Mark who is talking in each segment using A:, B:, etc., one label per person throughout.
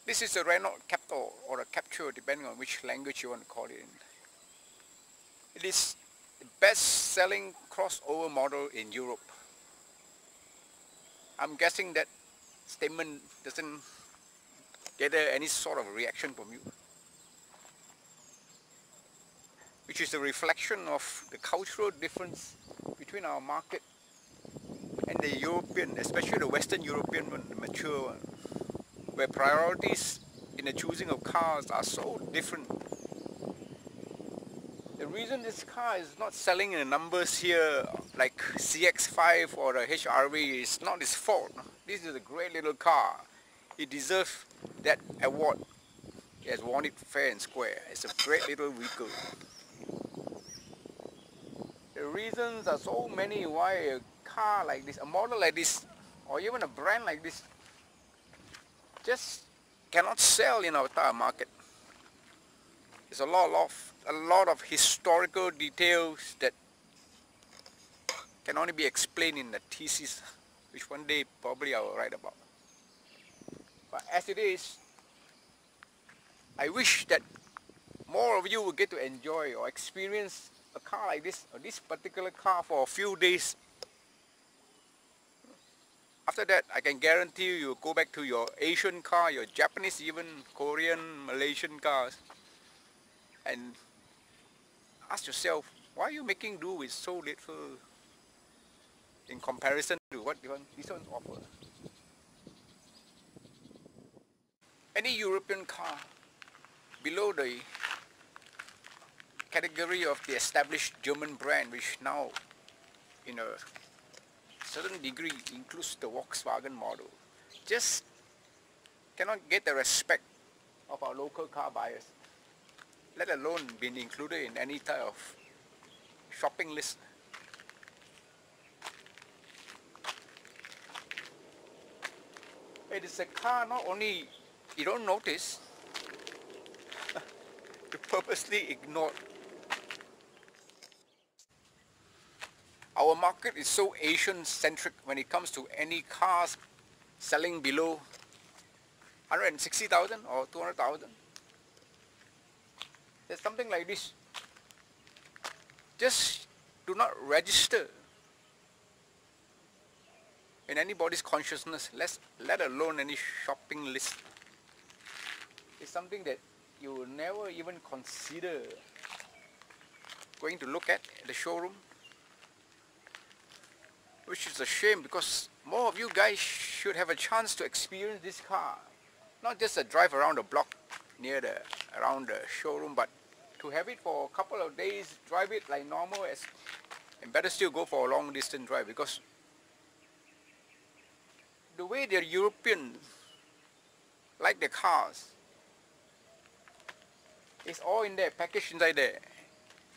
A: This is a Renault Captur or a Captur, depending on which language you want to call it in. It is the best-selling crossover model in Europe. I'm guessing that statement doesn't gather any sort of reaction from you, which is a reflection of the cultural difference between our market and the European, especially the Western European one, the mature one, where priorities in the choosing of cars are so different. The reason this car is not selling in the numbers here like CX-5 or the HRV is not his fault. This is a great little car. He deserves that award. He has won it fair and square. It's a great little vehicle. The reasons are so many why a car like this, a model like this, or even a brand like this just cannot sell in our entire market. There's a lot of historical details that can only be explained in the thesis, which one day probably I will write about. But as it is, I wish that more of you will get to enjoy or experience a car like this, or this particular car, for a few days. After that, I can guarantee you, you'll go back to your Asian car, your Japanese, even Korean, Malaysian cars, and ask yourself, why are you making do with so little in comparison to what these ones offer? Any European car below the category of the established German brand, which now in a certain degree includes the Volkswagen model, just cannot get the respect of our local car buyers, let alone being included in any type of shopping list. It is a car not only you don't notice, you purposely ignore. Our market is so Asian-centric when it comes to any cars selling below 160,000 or 200,000. There's something like this. Just do not register in anybody's consciousness, let alone any shopping list. It's something that you will never even consider going to look at the showroom, which is a shame, because more of you guys should have a chance to experience this car. Not just a drive around the block around the showroom, but to have it for a couple of days, drive it like normal, and better still go for a long distance drive, because the way the Europeans like their cars, it's all in there, packaged inside there.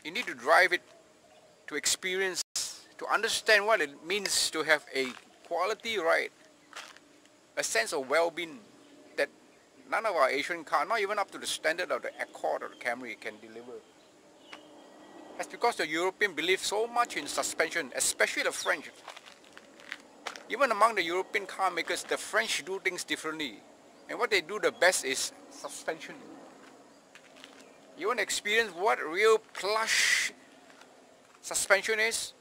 A: You need to drive it to experience, to understand what it means to have a quality ride, a sense of well-being that none of our Asian cars, not even up to the standard of the Accord or the Camry, can deliver. That's because the European believe so much in suspension, especially the French. Even among the European car makers, the French do things differently. And what they do the best is suspension. You want to experience what real plush suspension is?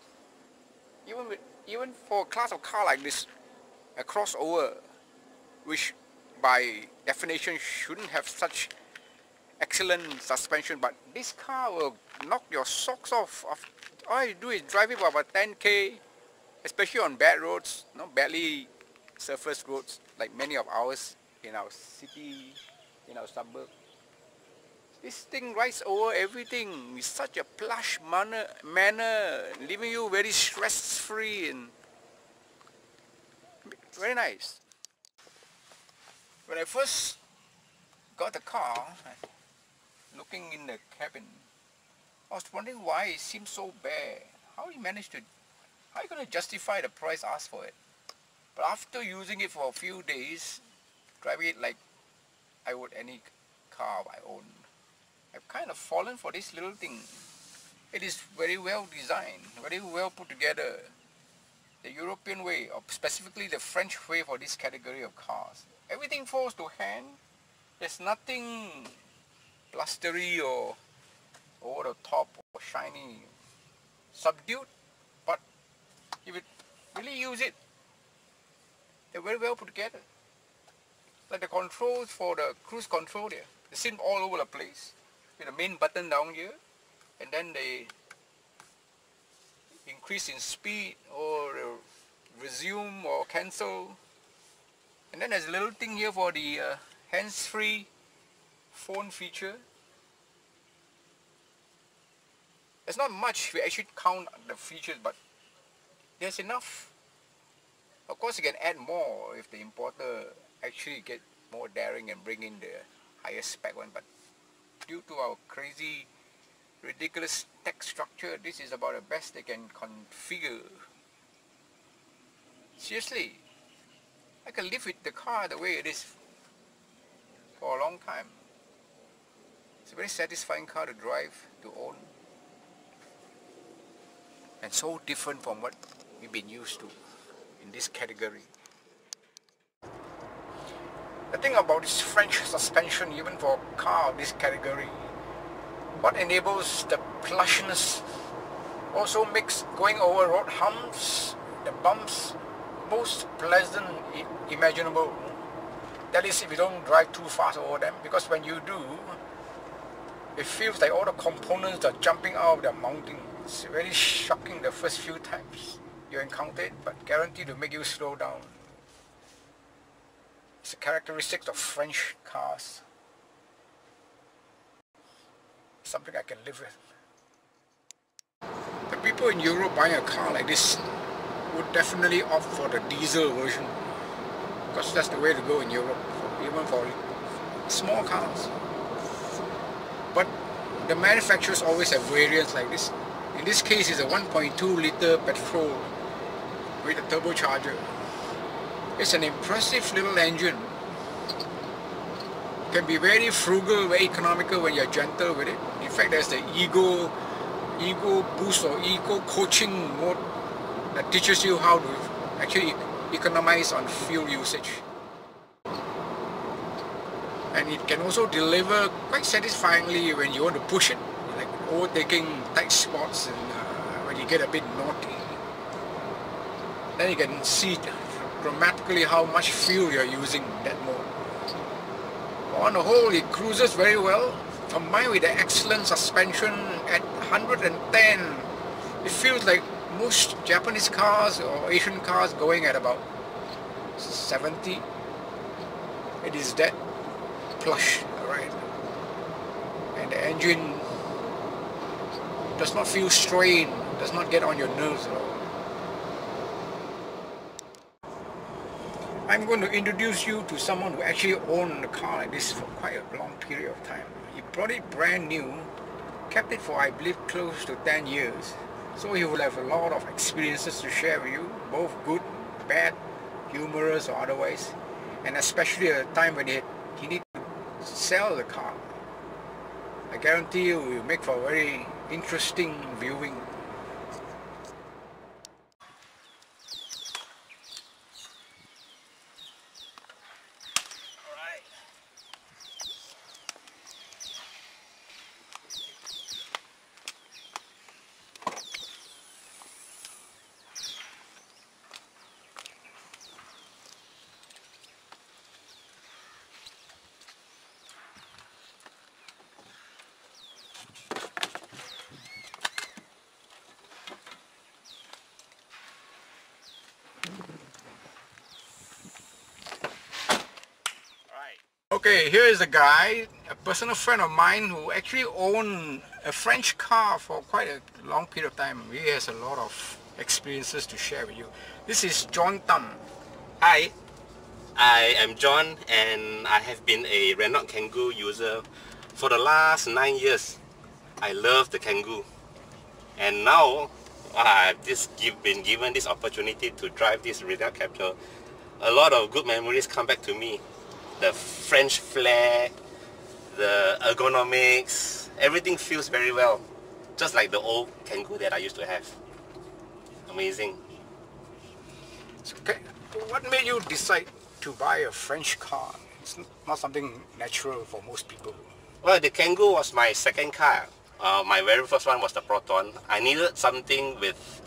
A: Even for a class of car like this, a crossover, which by definition shouldn't have such excellent suspension, but this car will knock your socks off. All you do is drive it for about 10k, especially on bad roads, badly surfaced roads like many of ours in our city, in our suburb. This thing rides over everything with such a plush manner, leaving you very stress-free and very nice. When I first got the car, looking in the cabin, I was wondering why it seemed so bare. How are you going to justify the price asked for it? But after using it for a few days, driving it like I would any car I own, I've kind of fallen for this little thing. It is very well designed, very well put together. The European way, or specifically the French way for this category of cars. Everything falls to hand. There's nothing blustery or over the top or shiny. Subdued, but if you really use it, they're very well put together. Like the controls for the cruise control there, they seem all over the place. With the main button down here, and then they increase in speed or resume or cancel. And then there's a little thing here for the hands-free phone feature. There's not much if we actually count the features, but there's enough. Of course you can add more if the importer actually get more daring and bring in the higher spec one, but due to our crazy ridiculous tech structure, this is about the best they can configure. Seriously, I can live with the car the way it is for a long time. It's a very satisfying car to drive, to own, and so different from what we've been used to in this category. The thing about this French suspension, even for a car of this category, what enables the plushness also makes going over road humps, the bumps, most pleasant imaginable. That is if you don't drive too fast over them, because when you do, it feels like all the components are jumping out of the mounting. It's very shocking the first few times you encounter it, but guaranteed to make you slow down. It's a characteristic of French cars. Something I can live with. The people in Europe buying a car like this would definitely opt for the diesel version, because that's the way to go in Europe, even for small cars. But the manufacturers always have variants like this. In this case, it's a 1.2 liter petrol with a turbocharger. It's an impressive little engine. Can be very frugal, very economical when you're gentle with it. In fact, there's the ego boost or ego coaching mode that teaches you how to actually economize on fuel usage. And it can also deliver quite satisfyingly when you want to push it, like overtaking tight spots and when you get a bit naughty. Then you can see dramatically how much fuel you're using in that mode. On the whole, it cruises very well, combined with the excellent suspension at 110. It feels like most Japanese cars or Asian cars going at about 70. It is that plush, right? And the engine does not feel strained, does not get on your nerves at all. I'm going to introduce you to someone who actually owned a car like this for quite a long period of time. He brought it brand new, kept it for I believe close to 10 years. So he will have a lot of experiences to share with you, both good, bad, humorous or otherwise, and especially at a time when he needs to sell the car. I guarantee you it will make for a very interesting viewing. Okay, here is a guy, a personal friend of mine who actually owned a French car for quite a long period of time. He has a lot of experiences to share with you. This is John Tam.
B: Hi, I am John and I have been a Renault Kangoo user for the last 9 years. I love the Kangoo. And now I've been given this opportunity to drive this Renault Captur. A lot of good memories come back to me. The French flair, the ergonomics, everything feels very well. Just like the old Kangoo that I used to have. Amazing.
A: Okay, what made you decide to buy a French car? It's not something natural for most people.
B: Well, the Kangoo was my second car. My very first one was the Proton. I needed something with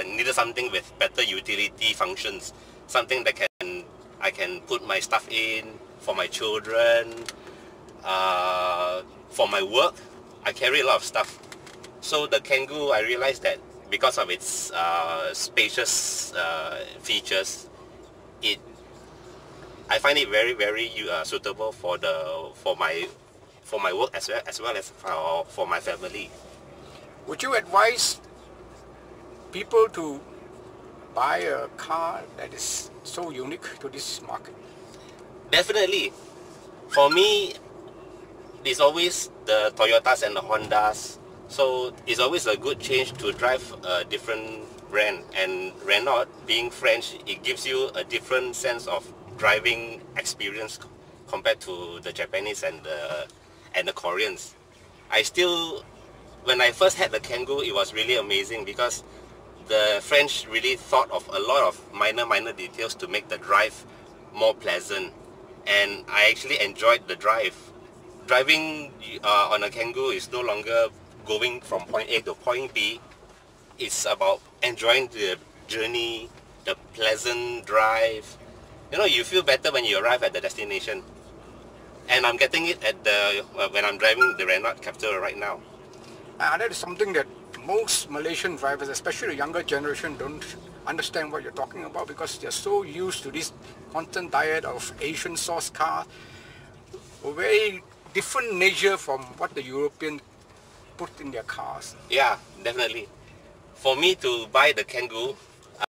B: needed something with better utility functions, something that I can put my stuff in for my children, for my work. I carry a lot of stuff. So the Kangoo, I realized that because of its spacious features, I find it very suitable for my work as well as for my family.
A: Would you advise people to buy a car that is so unique to this market?
B: Definitely. For me, it's always the Toyotas and the Hondas. So it's always a good change to drive a different brand. And Renault, being French, it gives you a different sense of driving experience compared to the Japanese and the Koreans. When I first had the Kangoo, it was really amazing because the French really thought of a lot of minor details to make the drive more pleasant, and I actually enjoyed the drive. Driving on a Kangoo is no longer going from point A to point B. It's about enjoying the journey, the pleasant drive. You know, you feel better when you arrive at the destination. And I'm getting it when I'm driving the Renault Captur right now.
A: That is something that most Malaysian drivers, especially the younger generation, don't understand what you're talking about because they're so used to this constant diet of Asian source cars, a very different nature from what the European put in their cars.
B: Yeah, definitely. For me to buy the Kangoo,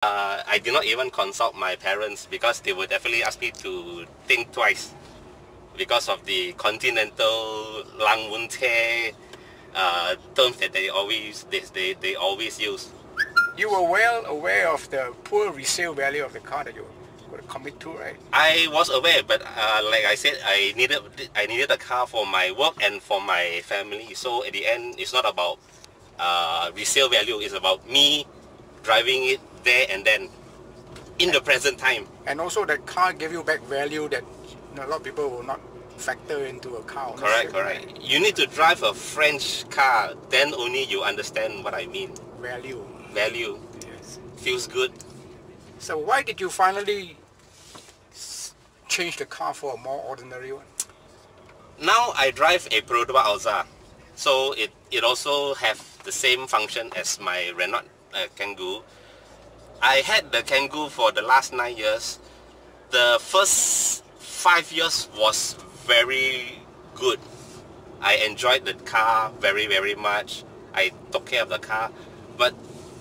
B: I did not even consult my parents because they would definitely ask me to think twice because of the continental lang wun che terms that they always use.
A: You were well aware of the poor resale value of the car that you were going to commit to, right?
B: I was aware, but like I said, I needed a car for my work and for my family. So at the end, it's not about resale value. It's about me driving it there and then in the present time.
A: And also that car gave you back value that a lot of people will not factor into a car.
B: Correct. You need to drive a French car, then only you understand what I mean.
A: Value.
B: Yes. Feels good.
A: So why did you finally change the car for a more ordinary one?
B: Now I drive a Perodua Alza, so it also have the same function as my Renault Kangoo. I had the Kangoo for the last 9 years. The first 5 years was very good. I enjoyed the car very much. I took care of the car, but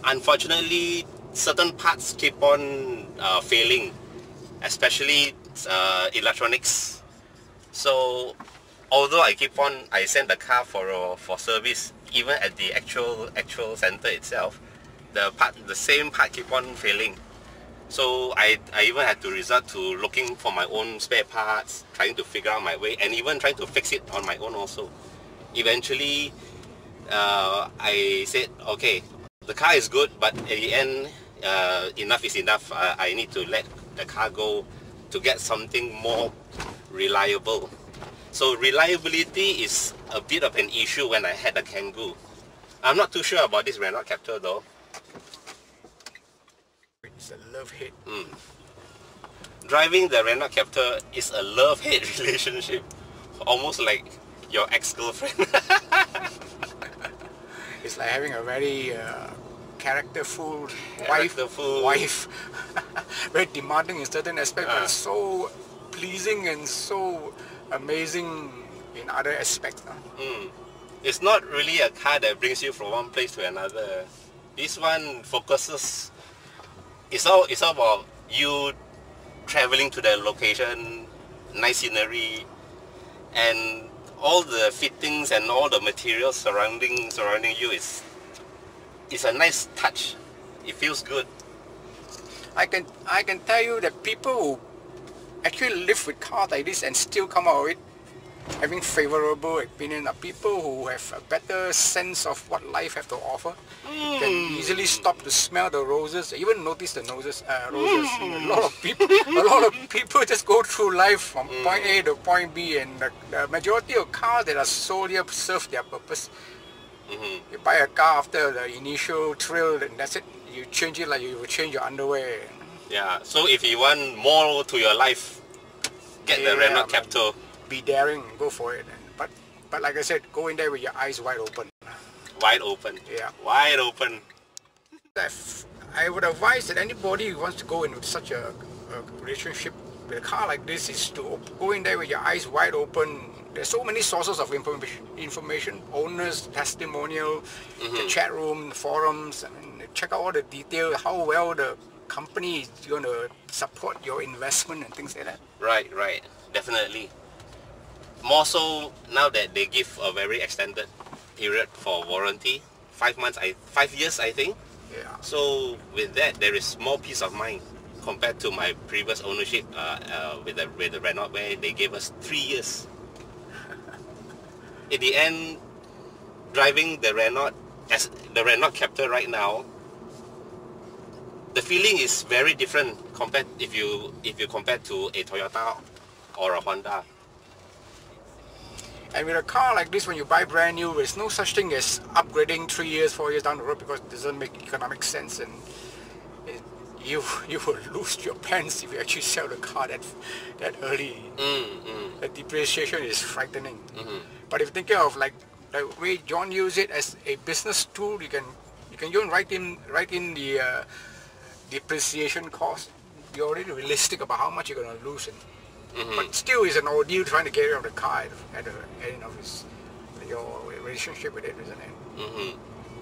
B: unfortunately certain parts keep on failing, especially electronics. So although I send the car for service, even at the actual center itself, the same part keep on failing. So I even had to resort to looking for my own spare parts, trying to figure out my way, and even trying to fix it on my own also. Eventually, I said, okay, the car is good, but at the end, enough is enough. I need to let the car go to get something more reliable. So reliability is a bit of an issue when I had a Kangoo. I'm not too sure about this Renault Captur though.
A: It's a love-hate.
B: Driving the Renault Captur is a love-hate relationship. Almost like your ex-girlfriend.
A: It's like having a very characterful wife. Very demanding in certain aspects, but so pleasing and so amazing in other aspects.
B: It's not really a car that brings you from one place to another. This one focuses. It's all about you traveling to the location, nice scenery, and all the fittings and all the materials surrounding you. It's a nice touch. It feels good.
A: I can tell you that people who actually live with cars like this and still come out of it having favorable opinion are people who have a better sense of what life have to offer. Can easily stop to smell the roses, even notice the roses. A lot of people just go through life from point A to point B, and the majority of cars that are sold here serve their purpose. You buy a car after the initial thrill, and that's it. You change it like you would change your underwear.
B: Yeah, so if you want more to your life, get the Renault Captur.
A: Be daring, go for it. But like I said, go in there with your eyes wide open.
B: Wide open.
A: Yeah.
B: Wide open.
A: I would advise that anybody who wants to go into such a relationship with a car like this is to go in there with your eyes wide open. There's so many sources of information, owners, testimonial, the chat room, forums, and check out all the detail, how well the company is going to support your investment and things like that.
B: Right, right. Definitely. More so now that they give a very extended period for warranty, 5 months, 5 years I think.
A: Yeah.
B: So with that, there is more peace of mind compared to my previous ownership with the Renault, where they gave us 3 years. In the end, driving the Renault Captur right now, the feeling is very different compared if you compare to a Toyota or a Honda.
A: And with a car like this, when you buy brand new, there's no such thing as upgrading 3 years, 4 years down the road, because it doesn't make economic sense, and you will lose your pants if you actually sell the car that early. The depreciation is frightening. But if you think of like the way John used it as a business tool, you can even write in the depreciation cost. You're already realistic about how much you're going to lose. But still, it's an ordeal trying to get rid of the car at the end of your relationship with it, isn't it?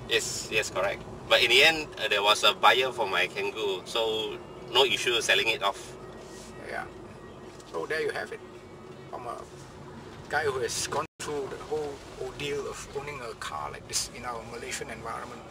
B: Yes, correct. But in the end, there was a buyer for my Kangoo, so no issue selling it off.
A: Yeah. So there you have it. From a guy who has gone through the whole ordeal of owning a car like this in our Malaysian environment.